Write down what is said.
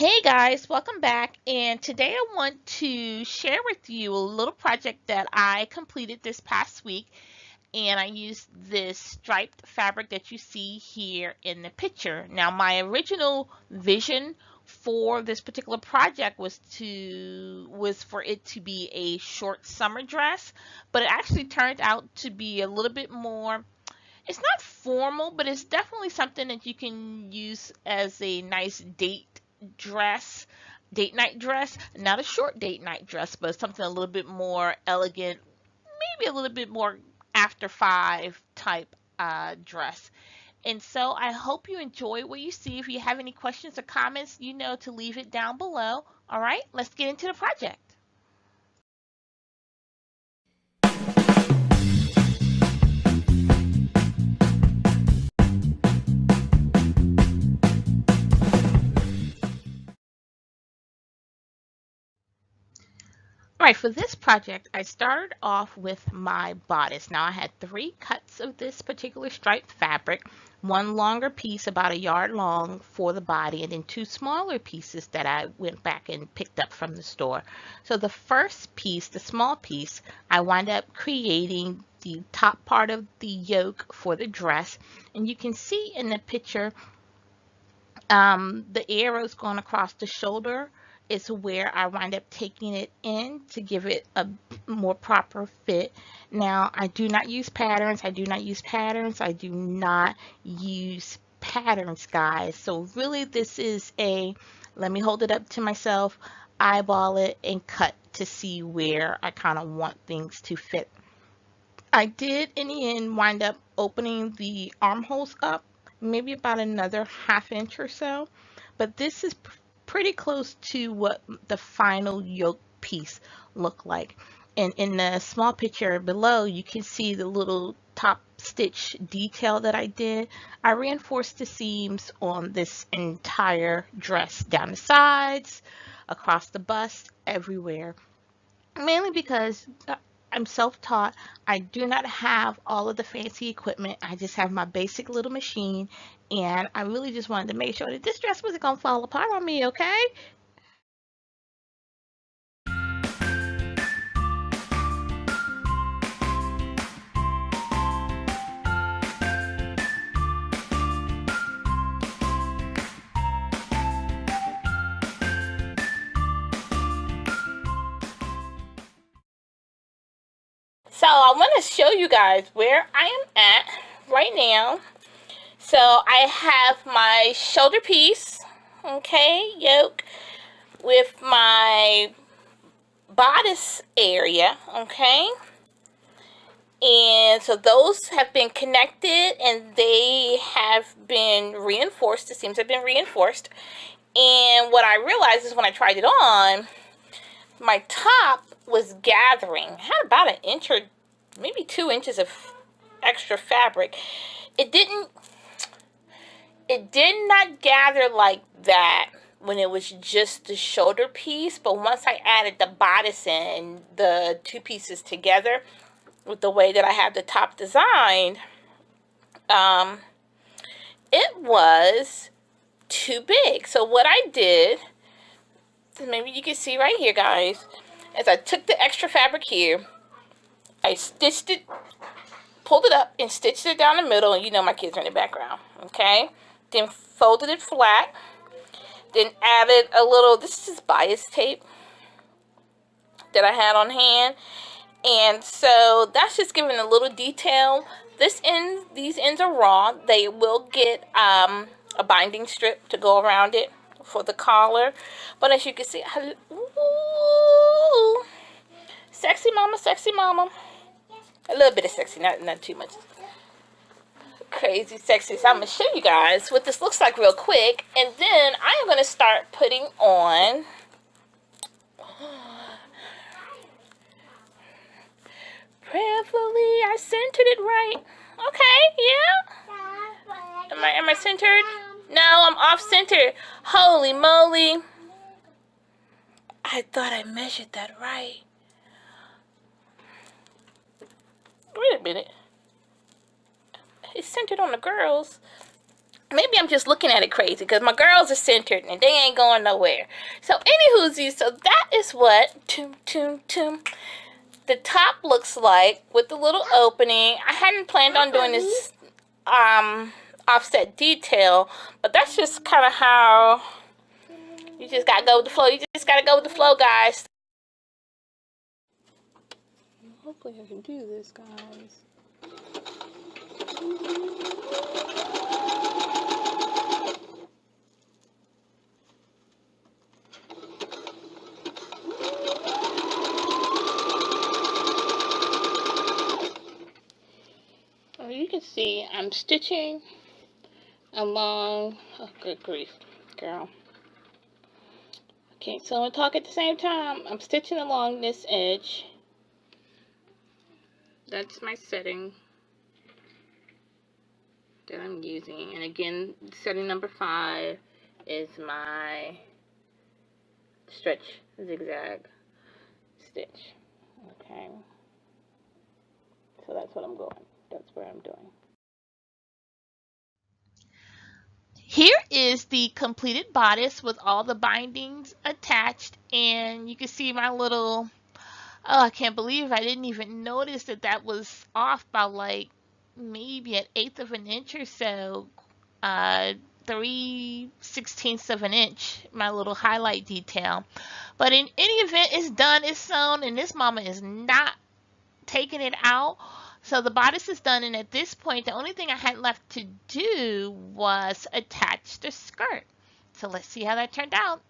Hey guys, welcome back. And today I want to share with you a little project that I completed this past week. And I used this striped fabric that you see here in the picture. Now, my original vision for this particular project was for it to be a short summer dress, but it actually turned out to be a little bit more. It's not formal, but it's definitely something that you can use as a nice dress, date night dress. Not a short date night dress, but something a little bit more elegant, maybe a little bit more after five type dress. And so I hope you enjoy what you see. If you have any questions or comments, you know to leave it down below. All right, let's get into the project. All right, for this project, I started off with my bodice. Now I had three cuts of this particular striped fabric, one longer piece about a yard long for the body, and then two smaller pieces that I went back and picked up from the store. So the first piece, the small piece, I wound up creating the top part of the yoke for the dress. And you can see in the picture the arrows going across the shoulder is where I wind up taking it in to give it a more proper fit. Now, I do not use patterns. I do not use patterns. I do not use patterns, guys. So really this is let me hold it up to myself, eyeball it, and cut to see where I kind of want things to fit. I did in the end wind up opening the armholes up maybe about another half inch or so, but this is pretty close to what the final yoke piece looked like. And in the small picture below, you can see the little top stitch detail that I did. I reinforced the seams on this entire dress, down the sides, across the bust, everywhere, mainly because I'm self-taught. I do not have all of the fancy equipment. I just have my basic little machine, and I really just wanted to make sure that this dress wasn't gonna fall apart on me, okay? So I want to show you guys where I am at right now. So I have my shoulder piece, okay, yoke, with my bodice area, okay. And so those have been connected and they have been reinforced. The seams have been reinforced. And what I realized is when I tried it on, my top was gathering. I had about an inch or maybe 2 inches of extra fabric. It did not gather like that when it was just the shoulder piece, but once I added the bodice in, the two pieces together with the way that I have the top designed, it was too big. So what I did, maybe you can see right here, guys, is I took the extra fabric here, I stitched it, pulled it up and stitched it down the middle, and you know my kids are in the background, okay? Then folded it flat, then added a little, this is bias tape that I had on hand, and so that's just giving a little detail. These ends are raw. They will get a binding strip to go around it for the collar, but as you can see, ooh, sexy mama, sexy mama. A little bit of sexy, not too much. Crazy sexy. So I'm going to show you guys what this looks like real quick, and then I am going to start putting on prayerfully. I centered it right. Okay, yeah. Am I centered? No, I'm off center. Holy moly. I thought I measured that right. Wait a minute. It's centered on the girls. Maybe I'm just looking at it crazy because my girls are centered and they ain't going nowhere. So anywho, so that is what the top looks like with the little opening. I hadn't planned on doing this offset detail, but that's just kind of how you just gotta go with the flow. You just gotta go with the flow, guys. Hopefully I can do this, guys. You can see I'm stitching along, oh good grief, girl. Okay, so I'm gonna talk at the same time. I'm stitching along this edge. That's my setting that I'm using. And again, setting number 5 is my stretch zigzag stitch. Okay. So that's what I'm going. That's where I'm doing. Here is the completed bodice with all the bindings attached, and you can see my little, oh, I can't believe I didn't even notice that that was off by like maybe an 1/8 of an inch or so, 3/16 of an inch, my little highlight detail. But in any event, it's done, it's sewn, and this mama is not taking it out. So the bodice is done, and at this point, the only thing I had left to do was attach the skirt. So let's see how that turned out.